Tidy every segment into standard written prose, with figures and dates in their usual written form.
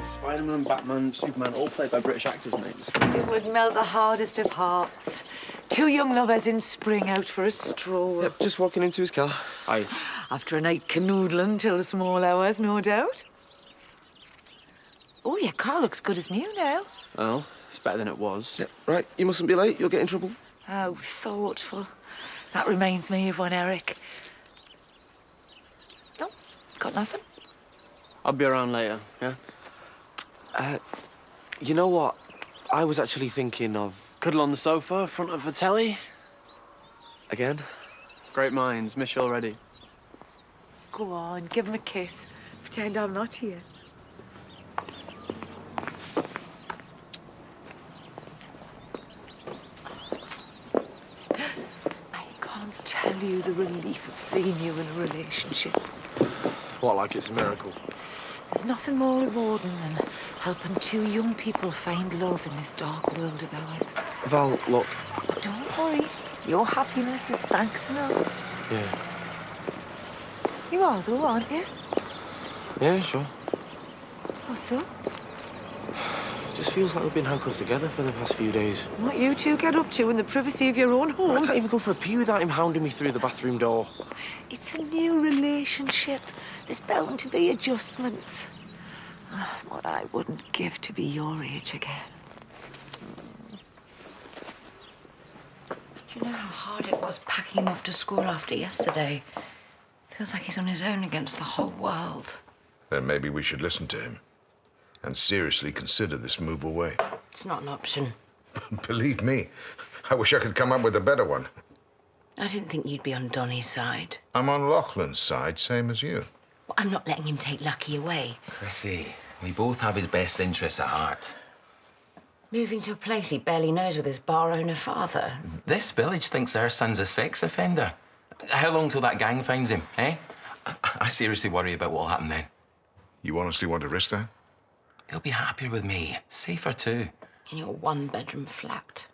Spider-Man, Batman, Superman, all played by British actors, mate. It would melt the hardest of hearts. Two young lovers in spring out for a stroll. Yep, just walking into his car. Aye. After a night canoodling till the small hours, no doubt. Oh, your car looks good as new now. Well, it's better than it was. Yep, right, you mustn't be late. You'll get in trouble. How thoughtful. That reminds me of one, Eric. No, got nothing. I'll be around later, yeah? You know what? I was actually thinking of... Cuddle on the sofa in front of a telly. Again? Great minds, miss you already. Go on, give him a kiss. Pretend I'm not here. I can't tell you the relief of seeing you in a relationship. What, like it's a miracle? There's nothing more rewarding than helping two young people find love in this dark world of ours. Val, look... Don't worry. Your happiness is thanks enough. Yeah. You are, though, aren't you? Yeah, sure. What's up? It just feels like we've been handcuffed together for the past few days. What you two get up to in the privacy of your own home? I can't even go for a pee without him hounding me through the bathroom door. It's a new relationship. There's bound to be adjustments. What I wouldn't give to be your age again. Do you know how hard it was packing him off to school after yesterday? Feels like he's on his own against the whole world. Then maybe we should listen to him and seriously consider this move away. It's not an option. Believe me, I wish I could come up with a better one. I didn't think you'd be on Donnie's side. I'm on Lachlan's side, same as you. Well, I'm not letting him take Lucky away. Chrissy, we both have his best interests at heart. Moving to a place he barely knows with his bar owner father. This village thinks our son's a sex offender. How long till that gang finds him, eh? I seriously worry about what'll happen then. You honestly want to risk that? He'll be happier with me. Safer, too. In your one-bedroom flat.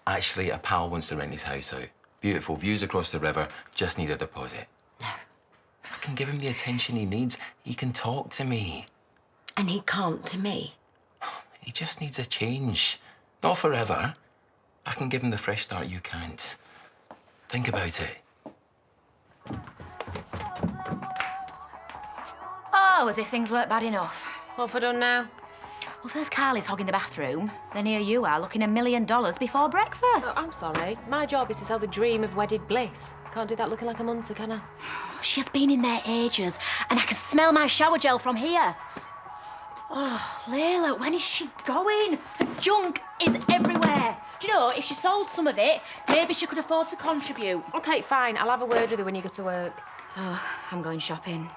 Actually, a pal wants to rent his house out. Beautiful views across the river. Just need a deposit. No. I can give him the attention he needs. He can talk to me. And he can't to me. He just needs a change. Not forever. I can give him the fresh start you can't. Think about it. Oh, as if things weren't bad enough. What have I done now? Well, first Carly's hogging the bathroom, then here you are looking $1 million before breakfast. Oh, I'm sorry. My job is to sell the dream of wedded bliss. Can't do that looking like a munter, can I? She has been in there ages, and I can smell my shower gel from here. Oh, Layla, when is she going? The junk is everywhere. Do you know, if she sold some of it, maybe she could afford to contribute. OK, fine. I'll have a word with her when you go to work. Oh, I'm going shopping.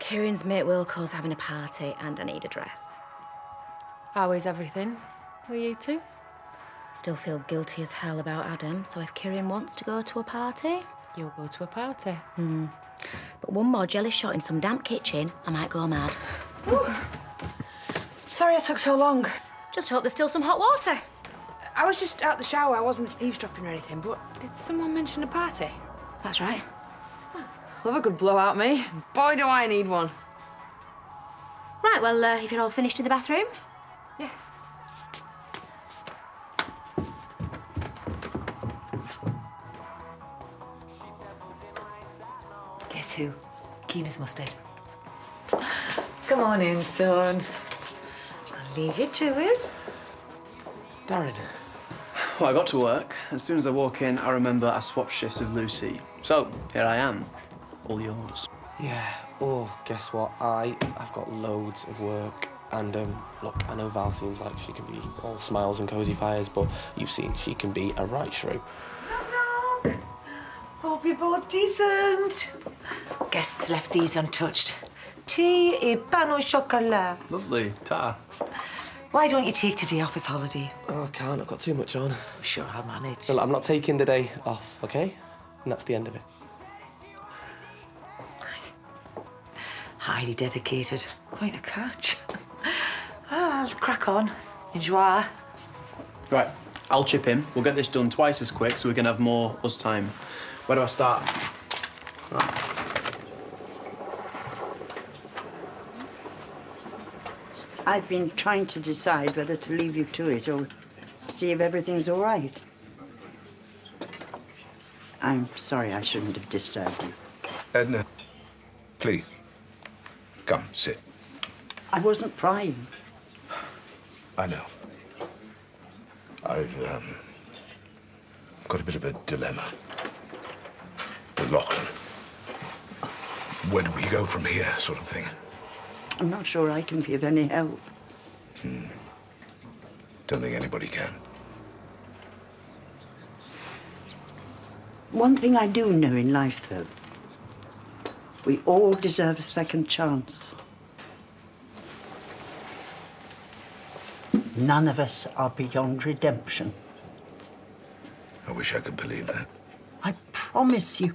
Kieran's mate Wilco's having a party, and I need a dress. How is everything? Were you two? Still feel guilty as hell about Adam, so if Kieran wants to go to a party... You'll go to a party. But one more jelly shot in some damp kitchen, I might go mad. Sorry I took so long. Just hope there's still some hot water. I was just out the shower. I wasn't eavesdropping or anything, but did someone mention a party? That's right. Love a good blowout, me. Boy, do I need one. Right, well, if you're all finished in the bathroom... Yeah. Guess who? Keen as mustard. Come on in, son. I'll leave you to it. Darren. Well, I got to work. As soon as I walk in, I remember I swapped shifts with Lucy. So, here I am. All yours. Yeah, oh, guess what? I've got loads of work. And, look, I know Val seems like she can be all smiles and cosy fires, but you've seen she can be a right shrew. Hope you're both decent. Guests left these untouched. Tea et pain au chocolat. Lovely. Ta. Why don't you take today off as holiday? Oh, I can't. I've got too much on. I'm sure I'll manage. Well, I'm not taking the day off, OK? And that's the end of it. Highly dedicated. Quite a catch. I'll crack on. Enjoy. Right, I'll chip in. We'll get this done twice as quick so we can have more us time. Where do I start? Right. I've been trying to decide whether to leave you to it or see if everything's all right. I'm sorry I shouldn't have disturbed you. Edna, please. Come, sit. I wasn't prying. I know. I've got a bit of a dilemma with Lachlan. Where do we go from here, sort of thing? I'm not sure I can be of any help. Don't think anybody can. One thing I do know in life, though, we all deserve a second chance. None of us are beyond redemption. I wish I could believe that. I promise you.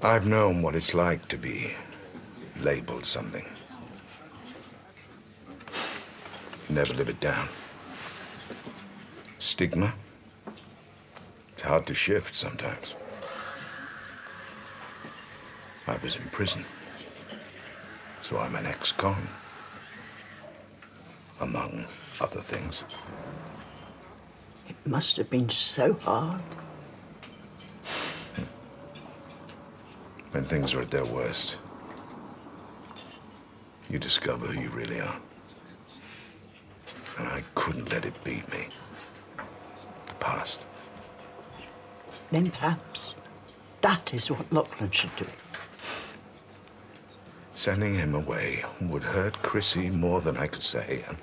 I've known what it's like to be labeled something. Never live it down. Stigma. It's hard to shift sometimes. I was in prison, so I'm an ex-con, among other things. It must have been so hard. When things are at their worst, you discover who you really are. And I couldn't let it beat me. The past. Then perhaps that is what Lachlan should do. Sending him away would hurt Chrissy more than I could say. And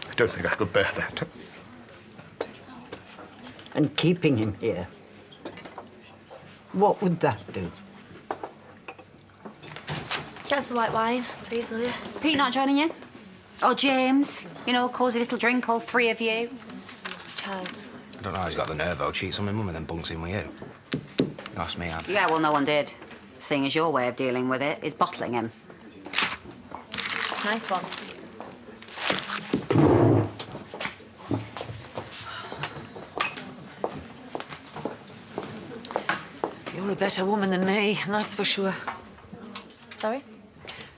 I don't think I could bear that. And keeping him here, what would that do? Get some white wine, please, will you? Pete not joining you? Or James? You know, cosy little drink, all three of you. Chaz. I don't know how he's got the nerve, though. Cheats on my mum and then bunks in with you. You ask me, Anne. Yeah, well, no one did. Seeing as your way of dealing with it is bottling him. Nice one. You're a better woman than me, and that's for sure. Sorry?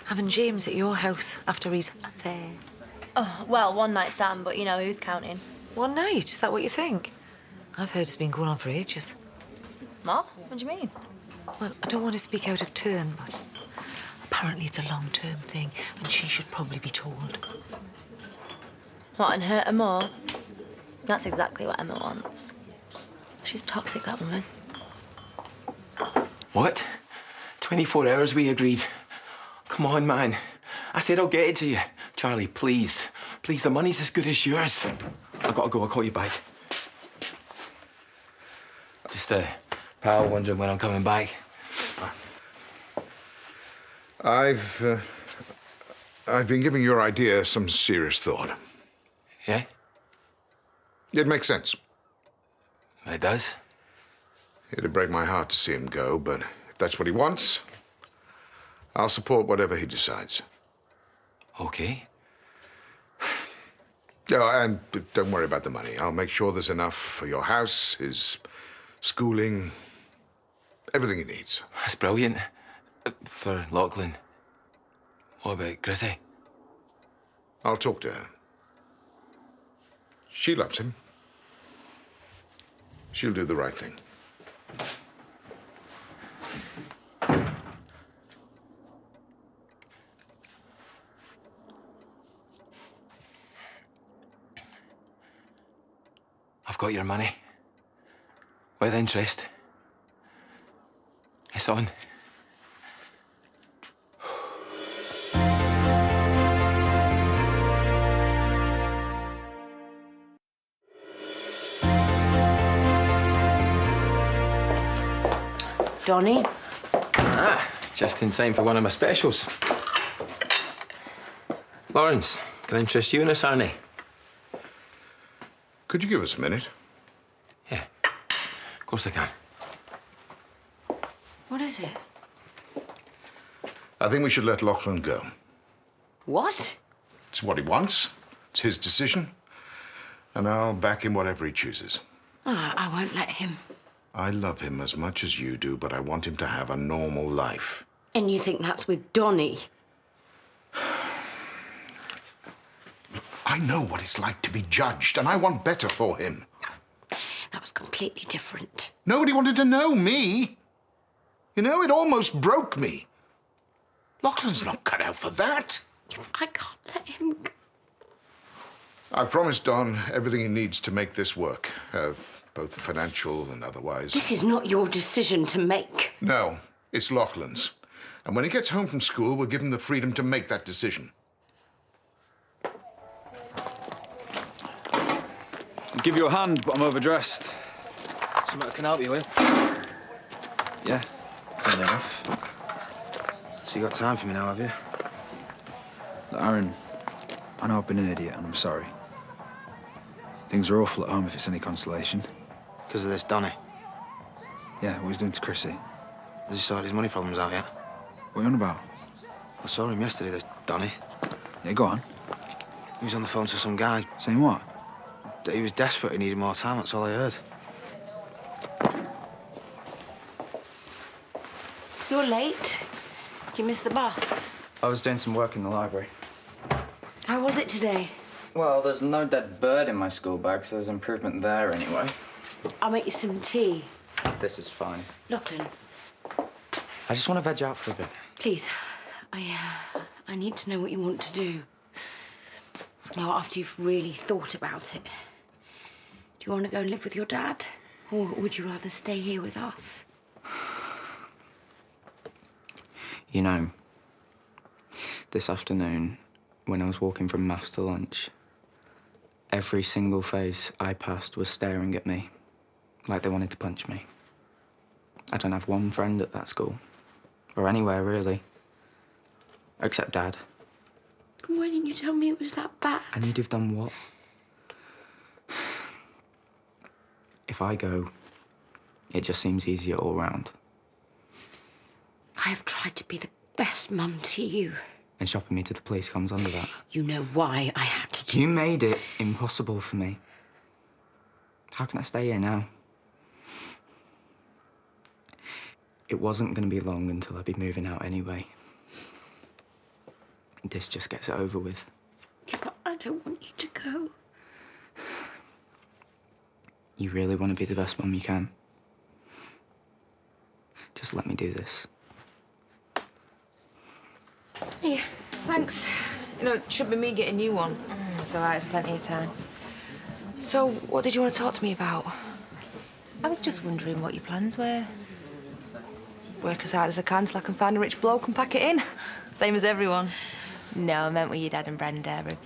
Having James at your house after he's there. Oh, well, one night stand, but you know, who's counting? One night, is that what you think? I've heard it's been going on for ages. What? What do you mean? Well, I don't want to speak out of turn, but apparently it's a long-term thing, and she should probably be told. What, and hurt her more? That's exactly what Emma wants. She's toxic, that woman. What? 24 hours we agreed. Come on, man. I said I'll get it to you. Charlie, please. Please, the money's as good as yours. I've got to go. I'll call you back. Just a pal wondering when I'm coming back. I've been giving your idea some serious thought. Yeah? It makes sense. It does? It'd break my heart to see him go, but if that's what he wants, I'll support whatever he decides. Okay. Oh, and don't worry about the money. I'll make sure there's enough for your house, his schooling, everything he needs. That's brilliant. For Lachlan. What about Chrissy? I'll talk to her. She loves him. She'll do the right thing. I've got your money. With interest. It's on. Donnie? Ah, just in time for one of my specials. Lawrence, can I interest you in a sarnie? Could you give us a minute? Yeah, of course I can. What is it? I think we should let Lachlan go. What? It's what he wants. It's his decision. And I'll back him whatever he chooses. Oh, I won't let him. I love him as much as you do, but I want him to have a normal life. And you think that's with Donnie? I know what it's like to be judged, and I want better for him. That was completely different. Nobody wanted to know me. You know, it almost broke me. Lachlan's not cut out for that. I can't let him go. I've promised Don everything he needs to make this work, both financial and otherwise. This is not your decision to make. No, it's Lachlan's. And when he gets home from school, we'll give him the freedom to make that decision. I'll give you a hand, but I'm overdressed. Something I can help you with? Yeah. Fair enough. So you got time for me now, have you? Look, Aaron, I know I've been an idiot, and I'm sorry. Things are awful at home, if it's any consolation. Because of this Donny? Yeah, what he's doing to Chrissy. Has he sorted his money problems out yet? What are you on about? I saw him yesterday, this Donny. Yeah, go on. He was on the phone to some guy. Saying what? That he was desperate and needed more time, that's all I heard. You're late. Did you miss the bus? I was doing some work in the library. How was it today? Well, there's no dead bird in my school bag, so there's improvement there anyway. I'll make you some tea. This is fine. Lachlan, I just want to veg out for a bit. please. I need to know what you want to do. Now, after you've really thought about it. Do you want to go and live with your dad? Or would you rather stay here with us? You know, this afternoon, when I was walking from maths to lunch, every single face I passed was staring at me, like they wanted to punch me. I don't have one friend at that school, or anywhere, really, except Dad. Why didn't you tell me it was that bad? And you'd have done what? If I go, it just seems easier all round. I have tried to be the best mum to you. And shopping me to the police comes under that. You know why I had to do... You made it impossible for me. How can I stay here now? It wasn't going to be long until I'd be moving out anyway. This just gets it over with. Yeah, but I don't want you to go. You really want to be the best mum you can? Just let me do this. Yeah, thanks. You know, it should be me getting you one. It's all right, there's plenty of time. So, what did you want to talk to me about? I was just wondering what your plans were. Work as hard as I can till I can find a rich bloke and pack it in. Same as everyone. No, I meant with your dad and Brenda. Have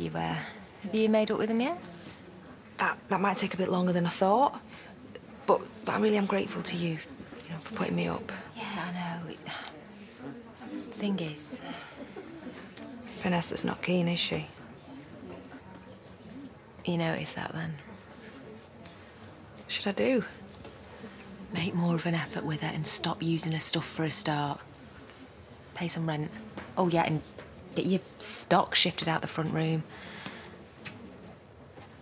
you made up with them yet? That might take a bit longer than I thought. But I really am grateful to you, for putting me up. Yeah, I know. The thing is... Vanessa's not keen, is she? You noticed that, then? What should I do? Make more of an effort with her and stop using her stuff for a start. Pay some rent. Oh, yeah, and get your stock shifted out the front room.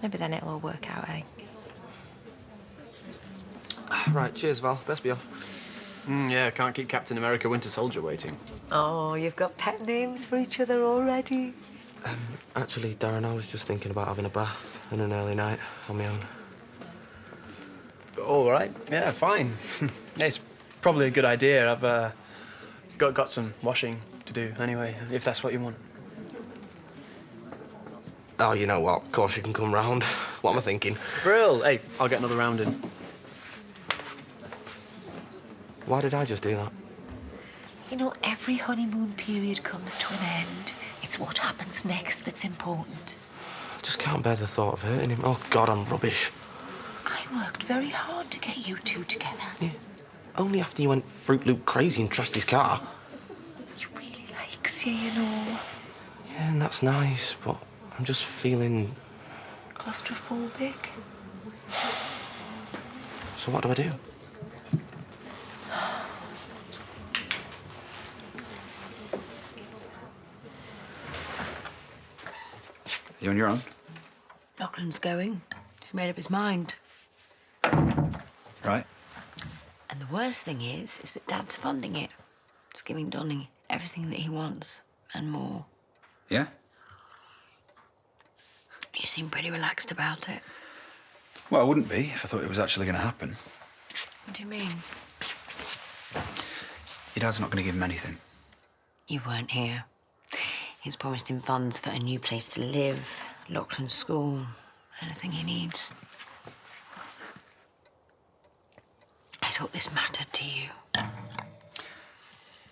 Maybe then it'll all work out, eh? Right, cheers, Val. Best be off. Yeah, can't keep Captain America Winter Soldier waiting. Oh, you've got pet names for each other already. Actually, Darren, I was just thinking about having a bath and an early night on my own. All right. Yeah, fine. It's probably a good idea. I've got some washing to do anyway, if that's what you want. Oh, you know what? Of course you can come round. What am I thinking? Brill. Hey, I'll get another round in. Why did I just do that? You know, every honeymoon period comes to an end. It's what happens next that's important. I just can't bear the thought of hurting him. Oh, God, I'm rubbish. I worked very hard to get you two together. Yeah. Only after you went Fruit Loop crazy and trashed his car. He really likes you, you know. Yeah, and that's nice, but I'm just feeling... Claustrophobic. So what do I do? You on your own? Lachlan's going. He's made up his mind. Right. And the worst thing is that Dad's funding it. He's giving Donny everything that he wants and more. Yeah? You seem pretty relaxed about it. Well, I wouldn't be if I thought it was actually going to happen. What do you mean? Your dad's not going to give him anything. You weren't here. He's promised him funds for a new place to live, Lachlan's school, anything he needs. I thought this mattered to you.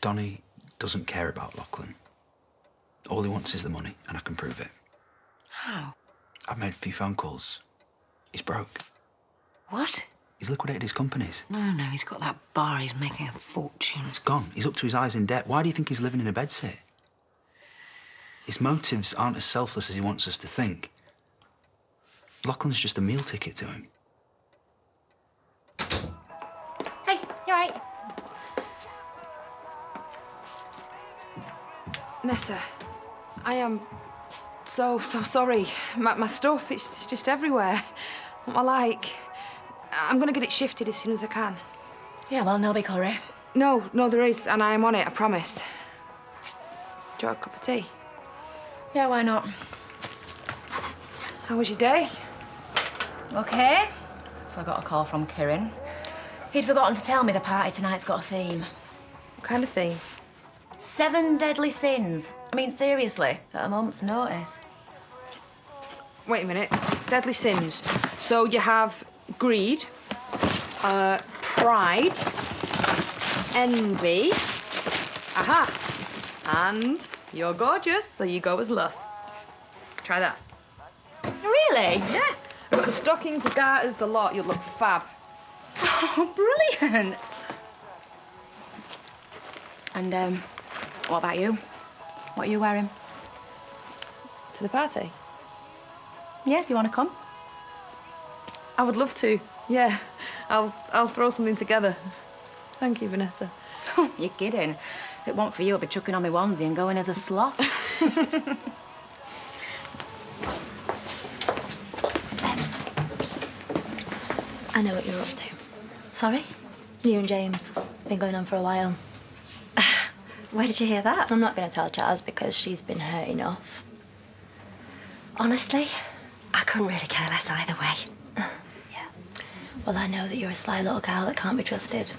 Donnie doesn't care about Lachlan. All he wants is the money, and I can prove it. How? I've made a few phone calls. He's broke. What? He's liquidated his companies. No, he's got that bar. He's making a fortune. It's gone. He's up to his eyes in debt. Why do you think he's living in a bedsit? His motives aren't as selfless as he wants us to think. Lachlan's just a meal ticket to him. Hey, you all right? Nessa, I am so sorry. My stuff, it's just everywhere. What I like. I'm gonna get it shifted as soon as I can. Yeah, well, no big hurry. No, there is, and I'm on it, I promise. Do you want a cup of tea? Yeah, why not? How was your day? Okay. So I got a call from Kieran. He'd forgotten to tell me the party tonight's got a theme. What kind of theme? 7 deadly sins. I mean, seriously, at a moment's notice. Wait a minute. Deadly sins. So you have greed, pride, envy. Aha! And you're gorgeous, so you go as lust. Try that. Really? Yeah. I've got the stockings, the garters, the lot. You'll look fab. Oh, brilliant. And, what about you? What are you wearing? To the party? Yeah, if you want to come. I would love to. Yeah. I'll throw something together. Thank you, Vanessa. You're kidding. If it weren't for you, I'd be chucking on my onesie and going as a sloth. I know what you're up to. Sorry? You and James. Been going on for a while. Where did you hear that? I'm not going to tell Charles because she's been hurt enough. Honestly, I couldn't really care less either way. Well, I know that you're a sly little gal that can't be trusted.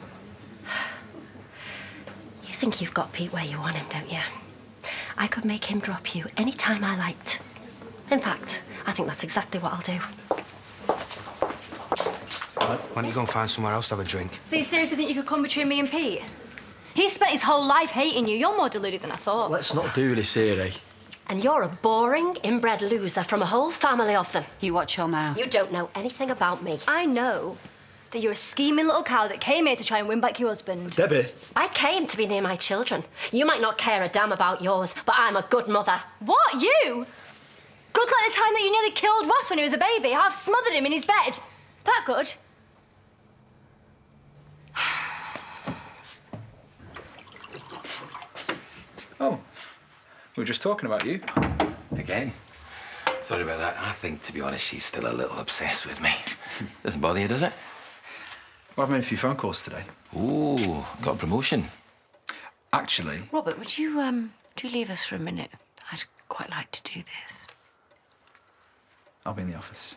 You think you've got Pete where you want him, don't you? I could make him drop you any time I liked. In fact, I think that's exactly what I'll do. Why don't you go and find somewhere else to have a drink? So you seriously think you could come between me and Pete? He spent his whole life hating you. You're more deluded than I thought. Let's not do this here, eh? And you're a boring, inbred loser from a whole family of them. You watch your mouth. You don't know anything about me. I know that you're a scheming little cow that came here to try and win back your husband. Debbie. I came to be near my children. You might not care a damn about yours, but I'm a good mother. What? You? Good like the time that you nearly killed Ross when he was a baby, half smothered him in his bed. That good? Oh, we were just talking about you. Again? Sorry about that. I think, to be honest, she's still a little obsessed with me. Doesn't bother you, does it? Well, I've made a few phone calls today. Ooh, got a promotion. Actually... Robert, would you leave us for a minute? I'd quite like to do this. I'll be in the office.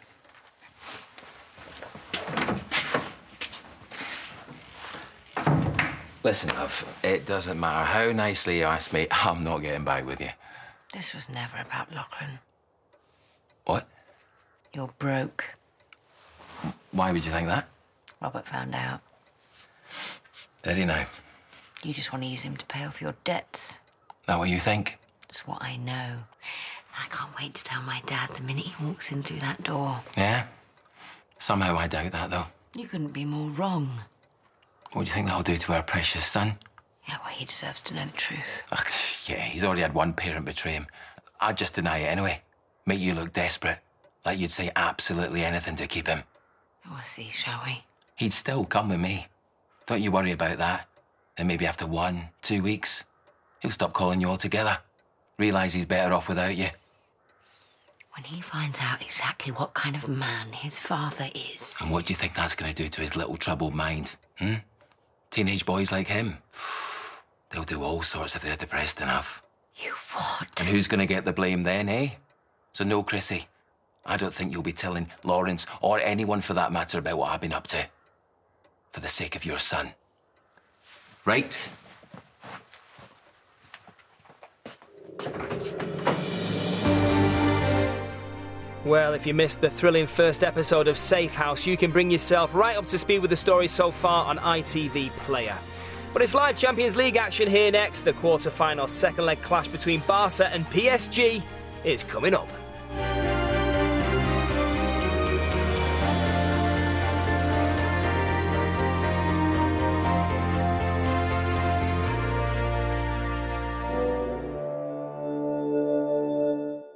Listen, love, it doesn't matter how nicely you ask me, I'm not getting back with you. This was never about Lachlan. What? You're broke. Why would you think that? Robert found out. Did he know? You just want to use him to pay off your debts. That what you think? It's what I know. I can't wait to tell my dad the minute he walks in through that door. Yeah? Somehow I doubt that, though. You couldn't be more wrong. What do you think that'll do to our precious son? Yeah, well, he deserves to know the truth. Ugh, yeah, he's already had one parent betray him. I'd just deny it anyway. Make you look desperate. Like you'd say absolutely anything to keep him. We'll see, shall we? He'd still come with me. Don't you worry about that. And maybe after 1, 2 weeks, he'll stop calling you altogether. Realise he's better off without you. When he finds out exactly what kind of man his father is. And what do you think that's going to do to his little troubled mind? Teenage boys like him, they'll do all sorts if they're depressed enough. You what? And who's going to get the blame then, eh? So no, Chrissy, I don't think you'll be telling Lawrence, or anyone for that matter, about what I've been up to. For the sake of your son. Right? Well, if you missed the thrilling first episode of Safe House, you can bring yourself right up to speed with the story so far on ITV Player. But it's live Champions League action here next. The quarter-final second leg clash between Barca and PSG is coming up.